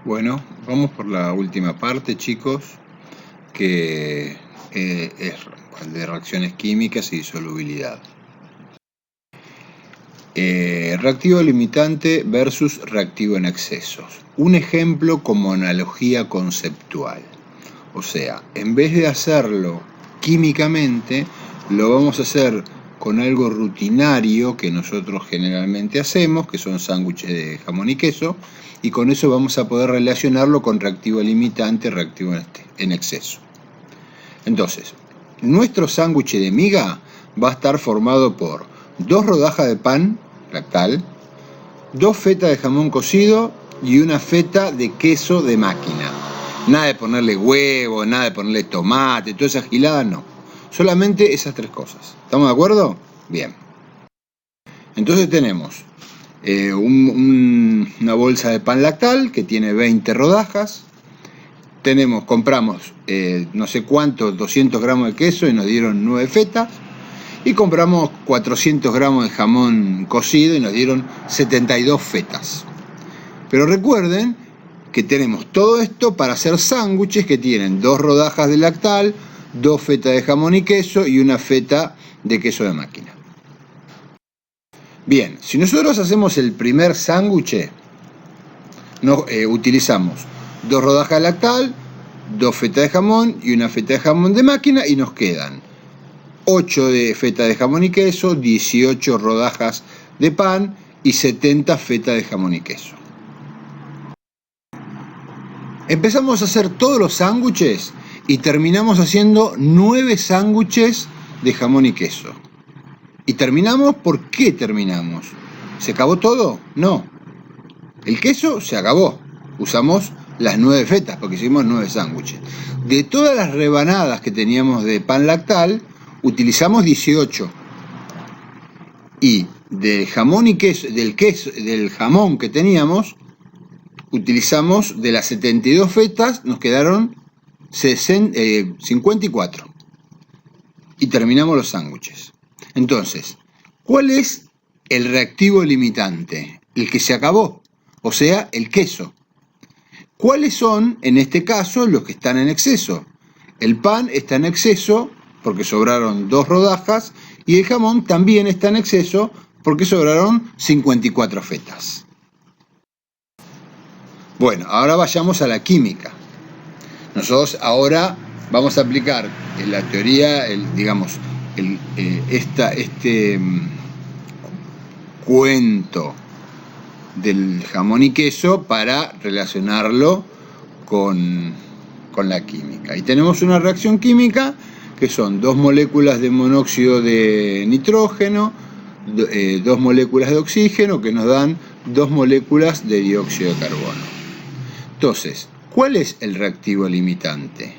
Bueno, vamos por la última parte, chicos, que es de reacciones químicas y disolubilidad. Reactivo limitante versus reactivo en excesos. Un ejemplo como analogía conceptual. O sea, en vez de hacerlo químicamente, lo vamos a hacer con algo rutinario que nosotros generalmente hacemos, que son sándwiches de jamón y queso, y con eso vamos a poder relacionarlo con reactivo limitante, reactivo en exceso. Entonces, nuestro sándwich de miga va a estar formado por 2 rodajas de pan lactal, 2 fetas de jamón cocido y una feta de queso de máquina. Nada de ponerle huevo, nada de ponerle tomate, toda esa gilada, no. Solamente esas 3 cosas. ¿Estamos de acuerdo? Bien. Entonces tenemos una bolsa de pan lactal que tiene 20 rodajas. Compramos no sé cuántos, 200 gramos de queso y nos dieron 9 fetas. Y compramos 400 gramos de jamón cocido y nos dieron 72 fetas. Pero recuerden que tenemos todo esto para hacer sándwiches que tienen 2 rodajas de lactal, 2 fetas de jamón y queso y una feta de queso de máquina. Bien, si nosotros hacemos el primer sándwich, utilizamos 2 rodajas de lactal, 2 fetas de jamón y una feta de jamón de máquina y nos quedan 8 de feta de jamón y queso, 18 rodajas de pan y 70 fetas de jamón y queso. Empezamos a hacer todos los sándwiches y terminamos haciendo 9 sándwiches de jamón y queso. ¿Y terminamos? ¿Por qué terminamos? ¿Se acabó todo? No. El queso se acabó. Usamos las 9 fetas porque hicimos 9 sándwiches. De todas las rebanadas que teníamos de pan lactal, utilizamos 18. Y del jamón y queso, del jamón que teníamos, utilizamos de las 72 fetas, nos quedaron 54. Y terminamos los sándwiches. Entonces, ¿cuál es el reactivo limitante? El que se acabó, o sea, el queso. ¿Cuáles son, en este caso, los que están en exceso? El pan está en exceso porque sobraron 2 rodajas y el jamón también está en exceso porque sobraron 54 fetas. Bueno, ahora vayamos a la química. Nosotros ahora vamos a aplicar la teoría, este cuento del jamón y queso para relacionarlo con la química. Y tenemos una reacción química que son 2 moléculas de monóxido de nitrógeno, 2 moléculas de oxígeno que nos dan 2 moléculas de dióxido de carbono. Entonces, ¿cuál es el reactivo limitante?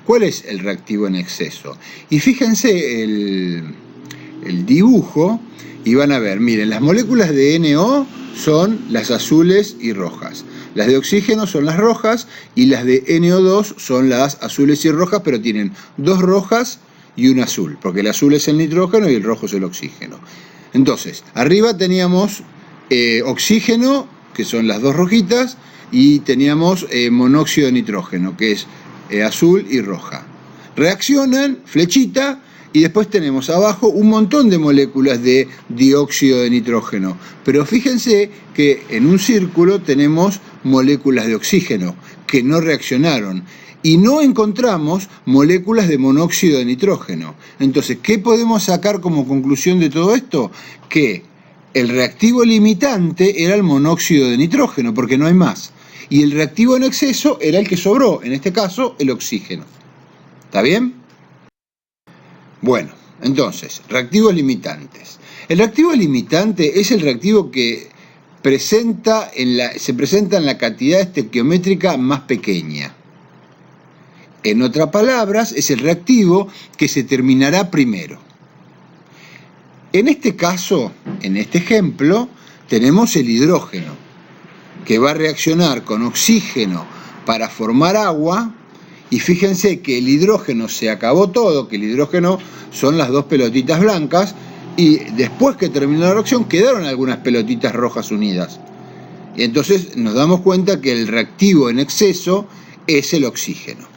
¿Cuál es el reactivo en exceso? Y fíjense el dibujo y van a ver, miren, las moléculas de NO son las azules y rojas. Las de oxígeno son las rojas y las de NO2 son las azules y rojas, pero tienen 2 rojas y un azul, porque el azul es el nitrógeno y el rojo es el oxígeno. Entonces, arriba teníamos oxígeno, que son las 2 rojitas, y teníamos monóxido de nitrógeno, que es azul y roja. Reaccionan, flechita, y después tenemos abajo un montón de moléculas de dióxido de nitrógeno. Pero fíjense que en un círculo tenemos moléculas de oxígeno que no reaccionaron. Y no encontramos moléculas de monóxido de nitrógeno. Entonces, ¿qué podemos sacar como conclusión de todo esto? Que el reactivo limitante era el monóxido de nitrógeno, porque no hay más. Y el reactivo en exceso era el que sobró, en este caso el oxígeno. ¿Está bien? Bueno, entonces, reactivos limitantes. El reactivo limitante es el reactivo que se presenta en la cantidad estequiométrica más pequeña. En otras palabras, es el reactivo que se terminará primero. En este caso, en este ejemplo, tenemos el hidrógeno, que va a reaccionar con oxígeno para formar agua. Y fíjense que el hidrógeno se acabó todo, que el hidrógeno son las 2 pelotitas blancas, y después que terminó la reacción quedaron algunas pelotitas rojas unidas. Y entonces nos damos cuenta que el reactivo en exceso es el oxígeno.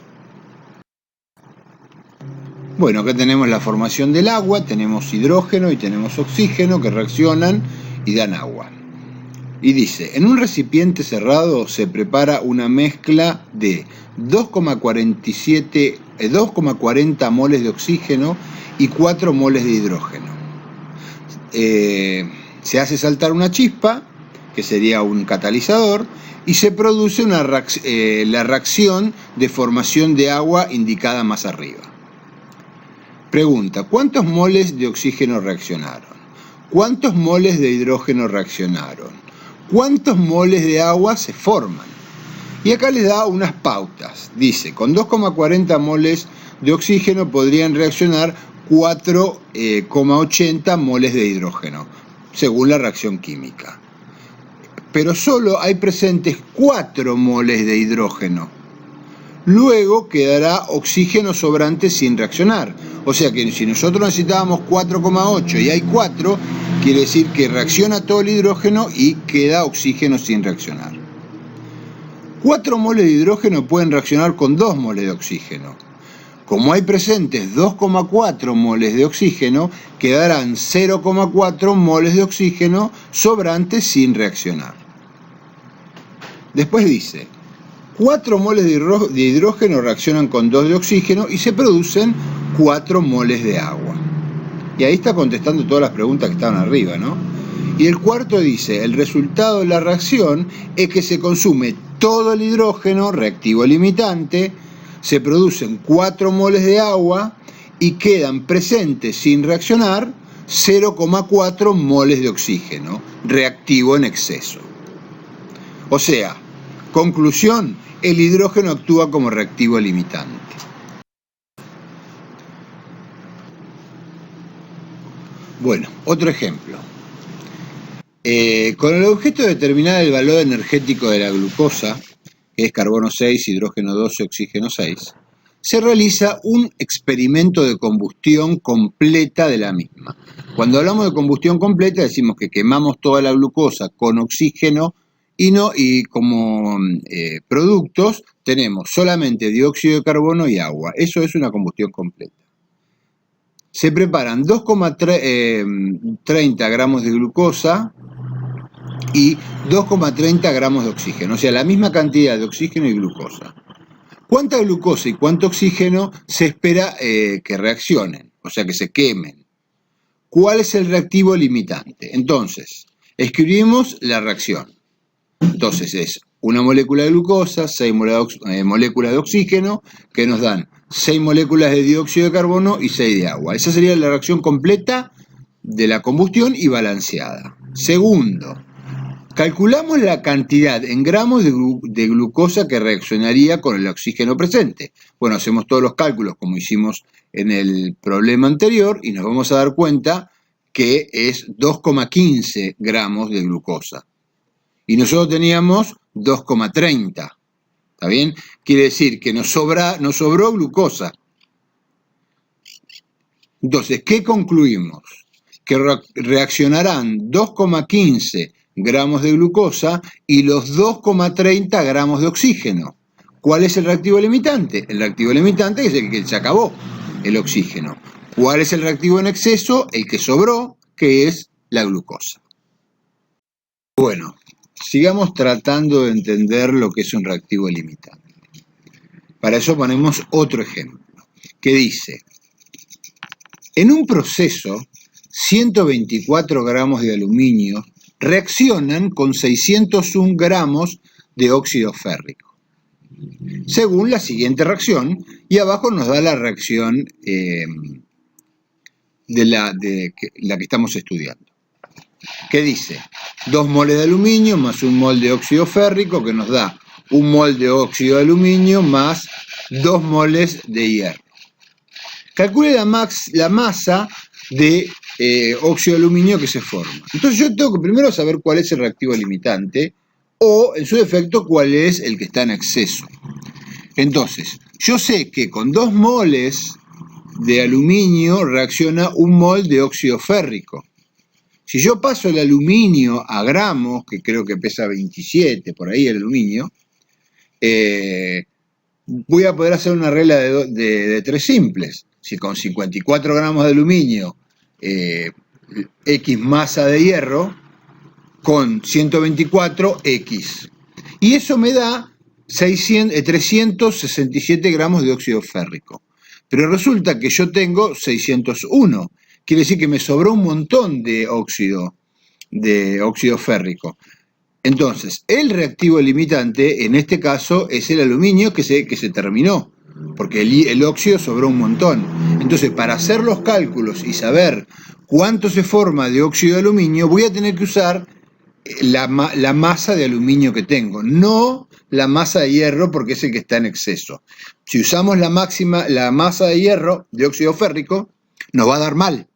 Bueno, acá tenemos la formación del agua, tenemos hidrógeno y tenemos oxígeno que reaccionan y dan agua. Y dice, en un recipiente cerrado se prepara una mezcla de 2,40 moles de oxígeno y 4 moles de hidrógeno. Se hace saltar una chispa, que sería un catalizador, y se produce la reacción de formación de agua indicada más arriba. Pregunta, ¿cuántos moles de oxígeno reaccionaron? ¿Cuántos moles de hidrógeno reaccionaron? ¿Cuántos moles de agua se forman? Y acá les da unas pautas. Dice, con 2,40 moles de oxígeno podrían reaccionar 4,80 moles de hidrógeno, según la reacción química. Pero solo hay presentes 4 moles de hidrógeno. Luego quedará oxígeno sobrante sin reaccionar. O sea que si nosotros necesitábamos 4,8 y hay 4, quiere decir que reacciona todo el hidrógeno y queda oxígeno sin reaccionar. 4 moles de hidrógeno pueden reaccionar con 2 moles de oxígeno. Como hay presentes 2,4 moles de oxígeno, quedarán 0,4 moles de oxígeno sobrantes sin reaccionar. Después dice, 4 moles de hidrógeno reaccionan con 2 de oxígeno y se producen 4 moles de agua. Y ahí está contestando todas las preguntas que estaban arriba, ¿no? Y el cuarto dice, el resultado de la reacción es que se consume todo el hidrógeno, reactivo limitante, se producen 4 moles de agua y quedan presentes sin reaccionar 0,4 moles de oxígeno, reactivo en exceso. O sea, conclusión, el hidrógeno actúa como reactivo limitante. Bueno, otro ejemplo. Con el objeto de determinar el valor energético de la glucosa, que es carbono 6, hidrógeno 12, oxígeno 6, se realiza un experimento de combustión completa de la misma. Cuando hablamos de combustión completa decimos que quemamos toda la glucosa con oxígeno y como productos tenemos solamente dióxido de carbono y agua. Eso es una combustión completa. Se preparan 2,30 gramos de glucosa y 2,30 gramos de oxígeno, o sea, la misma cantidad de oxígeno y glucosa. ¿Cuánta glucosa y cuánto oxígeno se espera que reaccionen, o sea, que se quemen? ¿Cuál es el reactivo limitante? Entonces, escribimos la reacción. Entonces es una molécula de glucosa, 6 moléculas de oxígeno, que nos dan 6 moléculas de dióxido de carbono y 6 de agua. Esa sería la reacción completa de la combustión y balanceada. Segundo, calculamos la cantidad en gramos de glucosa que reaccionaría con el oxígeno presente. Bueno, hacemos todos los cálculos como hicimos en el problema anterior y nos vamos a dar cuenta que es 2,15 gramos de glucosa. Y nosotros teníamos 2,30. ¿Está bien? Quiere decir que nos sobró glucosa. Entonces, ¿qué concluimos? Que reaccionarán 2,15 gramos de glucosa y los 2,30 gramos de oxígeno. ¿Cuál es el reactivo limitante? El reactivo limitante es el que se acabó, el oxígeno. ¿Cuál es el reactivo en exceso? El que sobró, que es la glucosa. Bueno, sigamos tratando de entender lo que es un reactivo limitante. Para eso ponemos otro ejemplo, que dice, en un proceso, 124 gramos de aluminio reaccionan con 601 gramos de óxido férrico, según la siguiente reacción, y abajo nos da la reacción de la que estamos estudiando. ¿Qué dice? 2 moles de aluminio más 1 mol de óxido férrico, que nos da 1 mol de óxido de aluminio más 2 moles de hierro. Calcule la masa de óxido de aluminio que se forma. Entonces yo tengo que primero saber cuál es el reactivo limitante o, en su defecto, cuál es el que está en exceso. Entonces, yo sé que con 2 moles de aluminio reacciona 1 mol de óxido férrico. Si yo paso el aluminio a gramos, que creo que pesa 27, por ahí el aluminio, voy a poder hacer una regla de 3 simples. Si con 54 gramos de aluminio, X masa de hierro, con 124, X. Y eso me da 367 gramos de óxido férrico. Pero resulta que yo tengo 601. Quiere decir que me sobró un montón de óxido férrico. Entonces, el reactivo limitante, en este caso, es el aluminio que se terminó, porque el óxido sobró un montón. Entonces, para hacer los cálculos y saber cuánto se forma de óxido de aluminio, voy a tener que usar la masa de aluminio que tengo, no la masa de hierro, porque es el que está en exceso. Si usamos la masa de hierro de óxido férrico, nos va a dar mal,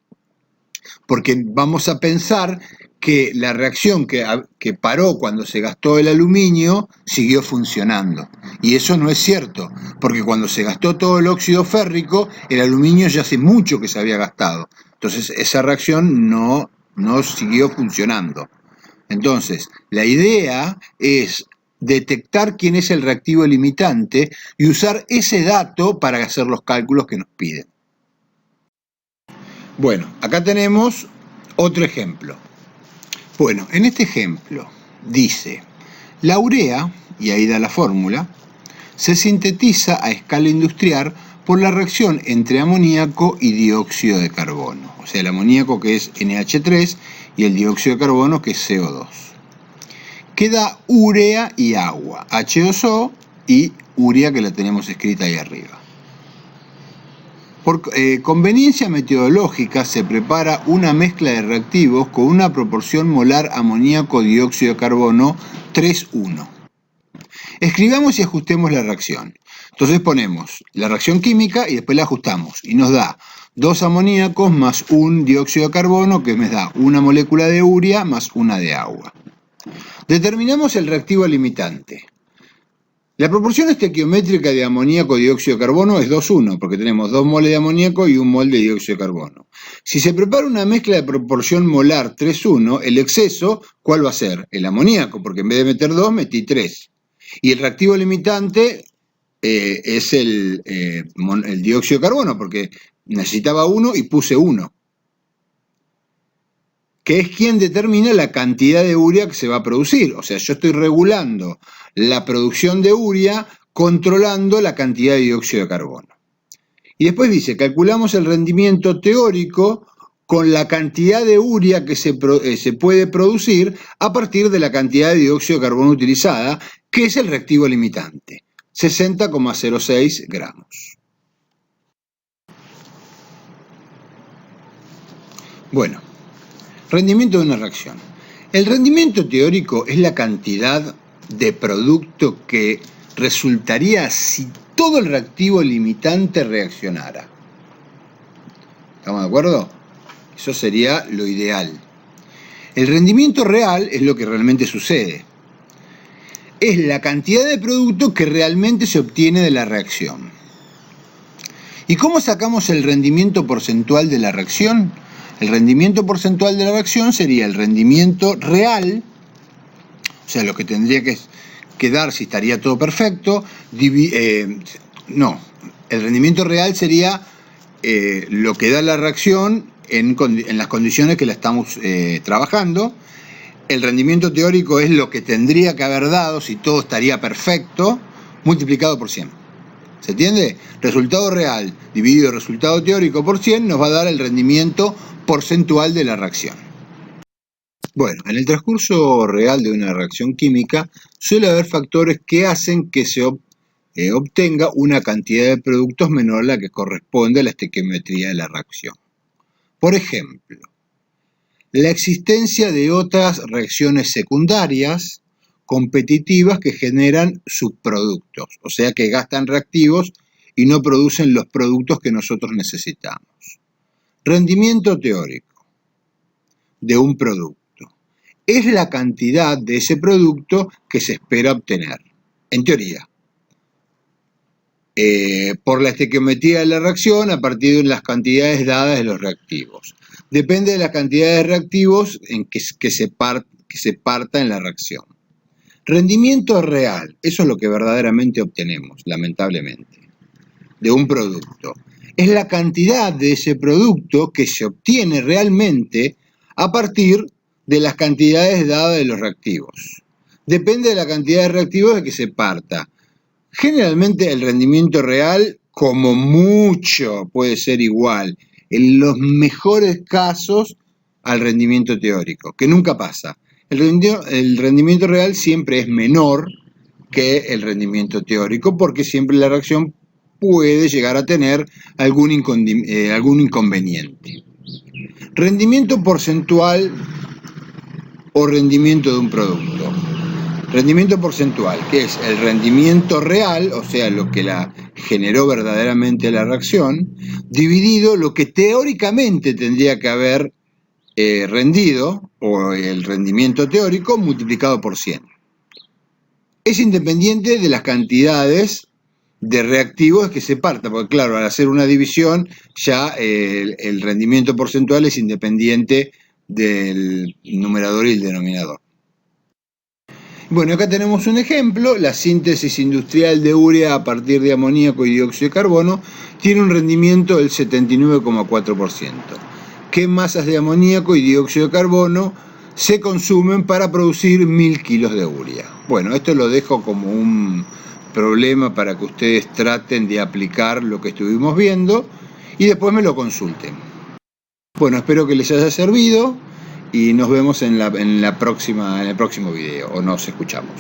porque vamos a pensar que la reacción que paró cuando se gastó el aluminio siguió funcionando. Y eso no es cierto, porque cuando se gastó todo el óxido férrico, el aluminio ya hace mucho que se había gastado. Entonces esa reacción no siguió funcionando. Entonces, la idea es detectar quién es el reactivo limitante y usar ese dato para hacer los cálculos que nos piden. Bueno, acá tenemos otro ejemplo. Bueno, en este ejemplo dice, la urea, y ahí da la fórmula, se sintetiza a escala industrial por la reacción entre amoníaco y dióxido de carbono. O sea, el amoníaco que es NH3 y el dióxido de carbono que es CO2. Queda urea y agua, H2O y urea que la tenemos escrita ahí arriba. Por conveniencia metodológica se prepara una mezcla de reactivos con una proporción molar amoníaco-dióxido de carbono 3:1. Escribamos y ajustemos la reacción. Entonces ponemos la reacción química y después la ajustamos y nos da 2 amoníacos más un dióxido de carbono que me da una molécula de urea más una de agua. Determinamos el reactivo limitante. La proporción estequiométrica de amoníaco y dióxido de carbono es 2:1, porque tenemos 2 moles de amoníaco y 1 mol de dióxido de carbono. Si se prepara una mezcla de proporción molar 3:1, el exceso, ¿cuál va a ser? El amoníaco, porque en vez de meter 2, metí 3. Y el reactivo limitante es el dióxido de carbono, porque necesitaba 1 y puse 1. Que es quien determina la cantidad de urea que se va a producir. O sea, yo estoy regulando la producción de urea controlando la cantidad de dióxido de carbono. Y después dice, calculamos el rendimiento teórico con la cantidad de urea que se puede producir a partir de la cantidad de dióxido de carbono utilizada, que es el reactivo limitante, 60,06 gramos. Bueno. Rendimiento de una reacción. El rendimiento teórico es la cantidad de producto que resultaría si todo el reactivo limitante reaccionara. ¿Estamos de acuerdo? Eso sería lo ideal. El rendimiento real es lo que realmente sucede. Es la cantidad de producto que realmente se obtiene de la reacción. ¿Y cómo sacamos el rendimiento porcentual de la reacción? El rendimiento porcentual de la reacción sería el rendimiento real, o sea, lo que tendría que dar si estaría todo perfecto. El rendimiento real sería lo que da la reacción en las condiciones que la estamos trabajando. El rendimiento teórico es lo que tendría que haber dado si todo estaría perfecto, multiplicado por 100. ¿Se entiende? Resultado real dividido resultado teórico por 100 nos va a dar el rendimiento porcentual de la reacción. Bueno, en el transcurso real de una reacción química suele haber factores que hacen que se obtenga una cantidad de productos menor a la que corresponde a la estequiometría de la reacción. Por ejemplo, la existencia de otras reacciones secundarias competitivas que generan subproductos, o sea que gastan reactivos y no producen los productos que nosotros necesitamos. Rendimiento teórico de un producto es la cantidad de ese producto que se espera obtener, en teoría. por la estequiometría de la reacción a partir de las cantidades dadas de los reactivos. Depende de la cantidad de reactivos en que se parta en la reacción. Rendimiento real, eso es lo que verdaderamente obtenemos, lamentablemente, de un producto. Es la cantidad de ese producto que se obtiene realmente a partir de las cantidades dadas de los reactivos. Depende de la cantidad de reactivos de que se parta. Generalmente el rendimiento real, como mucho, puede ser igual, en los mejores casos, al rendimiento teórico, que nunca pasa. El rendimiento real siempre es menor que el rendimiento teórico, porque siempre la reacción puede llegar a tener algún inconveniente. Rendimiento porcentual o rendimiento de un producto. Rendimiento porcentual, que es el rendimiento real, o sea, lo que la generó verdaderamente la reacción, dividido lo que teóricamente tendría que haber rendido, o el rendimiento teórico, multiplicado por 100. Es independiente de las cantidades de reactivos que se parta, porque claro, al hacer una división, ya el rendimiento porcentual es independiente del numerador y el denominador. Bueno, acá tenemos un ejemplo, la síntesis industrial de urea a partir de amoníaco y dióxido de carbono tiene un rendimiento del 79,4%. ¿Qué masas de amoníaco y dióxido de carbono se consumen para producir 1000 kilos de urea? Bueno, esto lo dejo como un problema para que ustedes traten de aplicar lo que estuvimos viendo y después me lo consulten. Bueno, espero que les haya servido y nos vemos en el próximo video, o nos escuchamos.